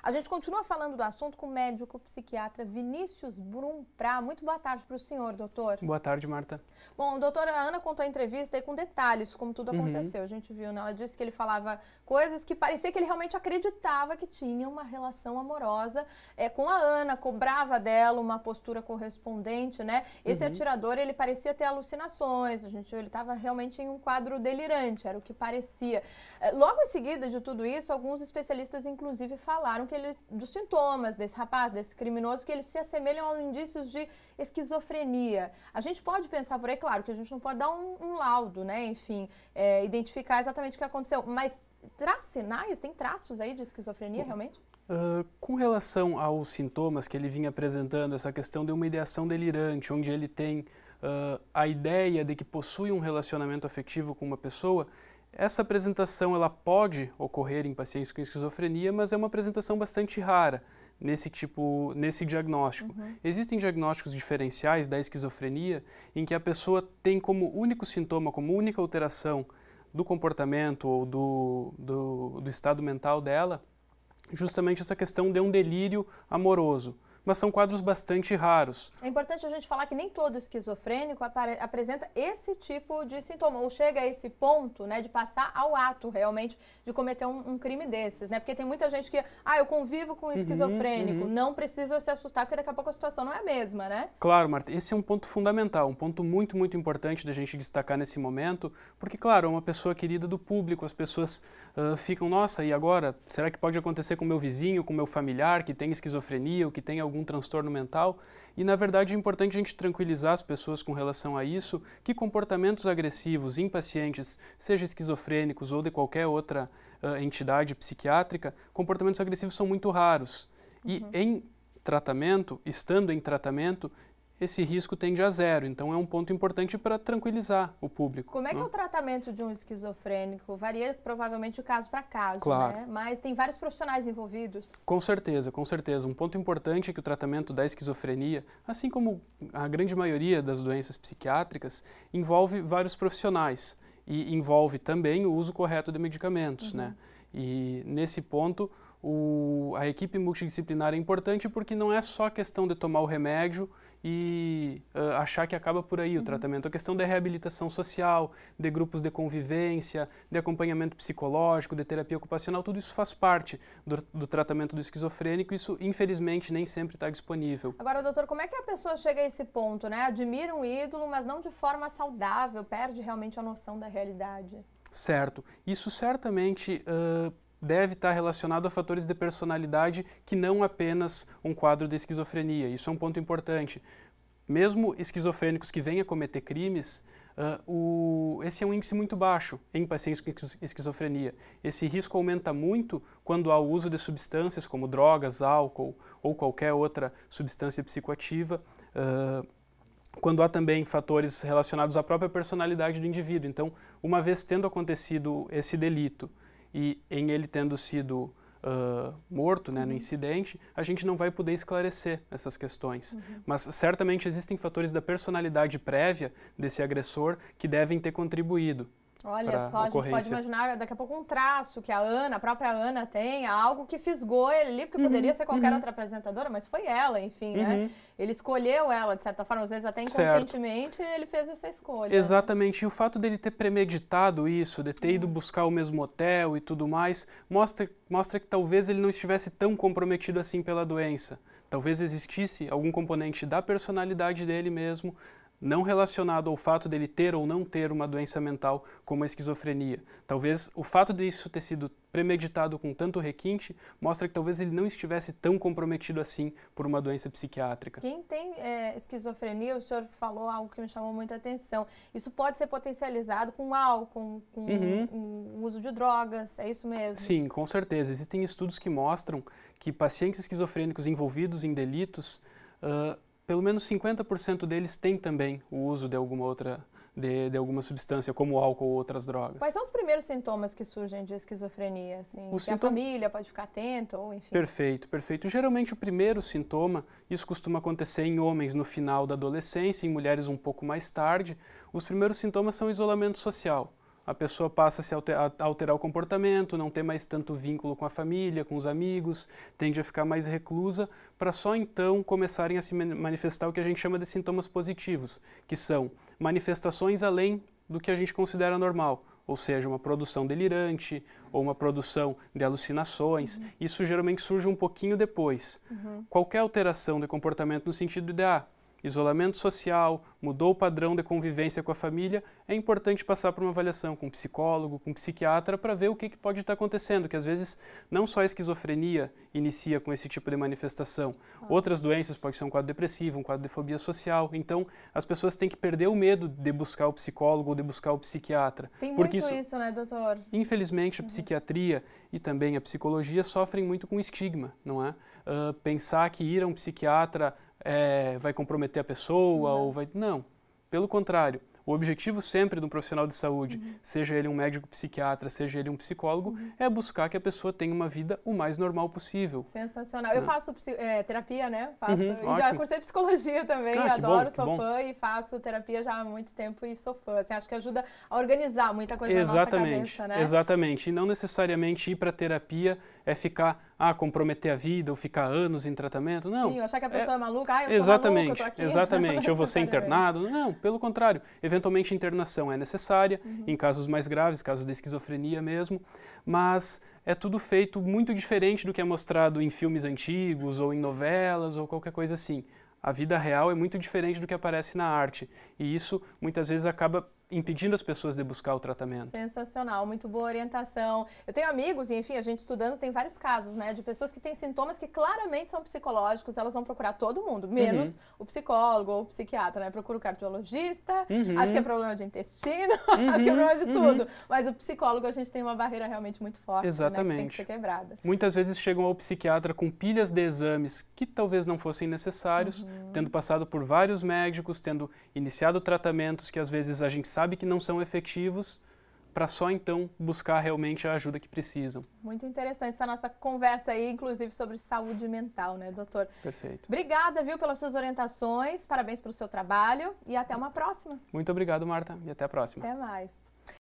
A gente continua falando do assunto com o médico psiquiatra Vinícius Brumprá. Muito boa tarde para o senhor, doutor. Boa tarde, Marta. Bom, doutora Ana contou a entrevista aí com detalhes, como tudo aconteceu. A gente viu, né? Ela disse que ele falava coisas que parecia que ele realmente acreditava que tinha uma relação amorosa com a Ana, cobrava dela uma postura correspondente, né? Esse atirador, ele parecia ter alucinações, a gente viu, ele estava realmente em um quadro delirante, era o que parecia. Logo em seguida de tudo isso, alguns especialistas, inclusive, falaram que dos sintomas desse rapaz, desse criminoso, que eles se assemelham aos indícios de esquizofrenia. A gente pode pensar por aí, claro, que a gente não pode dar um laudo, né? Enfim, identificar exatamente o que aconteceu, mas traz sinais, tem traços aí de esquizofrenia, realmente? Com relação aos sintomas que ele vinha apresentando, essa questão de uma ideação delirante, onde ele tem a ideia de que possui um relacionamento afetivo com uma pessoa, essa apresentação ela pode ocorrer em pacientes com esquizofrenia, mas é uma apresentação bastante rara nesse diagnóstico. Existem diagnósticos diferenciais da esquizofrenia em que a pessoa tem como único sintoma, como única alteração do comportamento ou do estado mental dela, justamente essa questão de um delírio amoroso. Mas são quadros bastante raros. É importante a gente falar que nem todo esquizofrênico apresenta esse tipo de sintoma, ou chega a esse ponto, né, de passar ao ato realmente de cometer um crime desses, né? Porque tem muita gente que, eu convivo com esquizofrênico, não precisa se assustar, porque daqui a pouco a situação não é a mesma, né? Claro, Marta, esse é um ponto fundamental, um ponto muito, muito importante da gente destacar nesse momento, porque, claro, é uma pessoa querida do público, as pessoas ficam, nossa, e agora, será que pode acontecer com meu vizinho, com meu familiar, que tem esquizofrenia ou que tem algum transtorno mental? E, na verdade, é importante a gente tranquilizar as pessoas com relação a isso, que comportamentos agressivos em pacientes, seja esquizofrênicos ou de qualquer outra entidade psiquiátrica, comportamentos agressivos são muito raros. E em tratamento, estando em tratamento, esse risco tende a zero. Então, é um ponto importante para tranquilizar o público. Como é que é o tratamento de um esquizofrênico? Varia provavelmente de caso para caso, claro, né? Mas tem vários profissionais envolvidos. Com certeza, com certeza. Um ponto importante é que o tratamento da esquizofrenia, assim como a grande maioria das doenças psiquiátricas, envolve vários profissionais e envolve também o uso correto de medicamentos, né? E nesse ponto, a equipe multidisciplinar é importante porque não é só a questão de tomar o remédio e achar que acaba por aí o tratamento. A questão da reabilitação social, de grupos de convivência, de acompanhamento psicológico, de terapia ocupacional, tudo isso faz parte do tratamento do esquizofrênico. Isso, infelizmente, nem sempre está disponível. Agora, doutor, como é que a pessoa chega a esse ponto, né? Admira um ídolo, mas não de forma saudável, perde realmente a noção da realidade? Certo. Isso certamente deve estar relacionado a fatores de personalidade que não apenas um quadro de esquizofrenia. Isso é um ponto importante. Mesmo esquizofrênicos que venham a cometer crimes, esse é um índice muito baixo em pacientes com esquizofrenia. Esse risco aumenta muito quando há o uso de substâncias como drogas, álcool ou qualquer outra substância psicoativa, quando há também fatores relacionados à própria personalidade do indivíduo. Então, uma vez tendo acontecido esse delito e em ele tendo sido morto, né, no incidente, a gente não vai poder esclarecer essas questões. Mas certamente existem fatores da personalidade prévia desse agressor que devem ter contribuído. Olha só, a gente pode imaginar daqui a pouco um traço que a própria Ana tem, algo que fisgou ele ali, porque poderia ser qualquer outra apresentadora, mas foi ela, enfim, né? Ele escolheu ela, de certa forma, às vezes até inconscientemente, ele fez essa escolha. Exatamente, e o fato dele ter premeditado isso, de ter ido buscar o mesmo hotel e tudo mais, mostra que talvez ele não estivesse tão comprometido assim pela doença. Talvez existisse algum componente da personalidade dele mesmo, não relacionado ao fato dele ter ou não ter uma doença mental como a esquizofrenia. Talvez o fato disso ter sido premeditado com tanto requinte mostra que talvez ele não estivesse tão comprometido assim por uma doença psiquiátrica. Quem tem esquizofrenia, o senhor falou algo que me chamou muita atenção. Isso pode ser potencializado com álcool, com o uso de drogas, é isso mesmo? Sim, com certeza. Existem estudos que mostram que pacientes esquizofrênicos envolvidos em delitos, pelo menos 50% deles têm também o uso de alguma outra, de alguma substância, como álcool ou outras drogas. Quais são os primeiros sintomas que surgem de esquizofrenia? Assim, que a família pode ficar atento, ou enfim? Perfeito, perfeito. Geralmente o primeiro sintoma, isso costuma acontecer em homens no final da adolescência, em mulheres um pouco mais tarde. Os primeiros sintomas são isolamento social. a pessoa passa a se alterar o comportamento, não ter mais tanto vínculo com a família, com os amigos, tende a ficar mais reclusa, para só então começarem a se manifestar o que a gente chama de sintomas positivos, que são manifestações além do que a gente considera normal, ou seja, uma produção delirante ou uma produção de alucinações. Isso geralmente surge um pouquinho depois. Qualquer alteração de comportamento no sentido de isolamento social, mudou o padrão de convivência com a família, é importante passar por uma avaliação com um psicólogo, com um psiquiatra, para ver o que pode estar acontecendo, que às vezes não só a esquizofrenia inicia com esse tipo de manifestação. Outras doenças pode ser um quadro depressivo, um quadro de fobia social. Então, as pessoas têm que perder o medo de buscar o psicólogo ou de buscar o psiquiatra. Tem muito isso, né, doutor? Infelizmente, a psiquiatria e também a psicologia sofrem muito com estigma, não é? Pensar que ir a um psiquiatra vai comprometer a pessoa ou vai... Não, pelo contrário. O objetivo sempre de um profissional de saúde, seja ele um médico psiquiatra, seja ele um psicólogo, é buscar que a pessoa tenha uma vida o mais normal possível. Sensacional. Eu faço terapia, né? E já ótimo. cursei psicologia também, Que adoro, bom, sou fã e faço terapia já há muito tempo e sou fã. Assim, acho que ajuda a organizar muita coisa na nossa cabeça, né? Exatamente. E não necessariamente ir para terapia é ficar, comprometer a vida ou ficar anos em tratamento. Não. Sim, achar que a pessoa é maluca, eu tô exatamente, maluca, eu tô aqui. Exatamente. Eu vou ser internado. Não, pelo contrário. Eventualmente, a internação é necessária, em casos mais graves, casos de esquizofrenia mesmo, mas é tudo feito muito diferente do que é mostrado em filmes antigos ou em novelas ou qualquer coisa assim. A vida real é muito diferente do que aparece na arte e isso muitas vezes acaba impedindo as pessoas de buscar o tratamento. Sensacional, muito boa orientação. Eu tenho amigos, e enfim, a gente estudando tem vários casos, né, de pessoas que têm sintomas que claramente são psicológicos, elas vão procurar todo mundo, menos o psicólogo ou o psiquiatra, né? Procura o cardiologista, acho que é problema de intestino, acho que é problema de tudo, mas o psicólogo a gente tem uma barreira realmente muito forte, exatamente, né, que tem que ser quebrada. Muitas vezes chegam ao psiquiatra com pilhas de exames que talvez não fossem necessários, tendo passado por vários médicos, tendo iniciado tratamentos que às vezes a gente sabe que não são efetivos, para só então buscar realmente a ajuda que precisam. Muito interessante essa nossa conversa aí, inclusive sobre saúde mental, né, doutor? Perfeito. Obrigada, viu, pelas suas orientações, parabéns pelo seu trabalho e até uma próxima. Muito obrigado, Marta, e até a próxima. Até mais.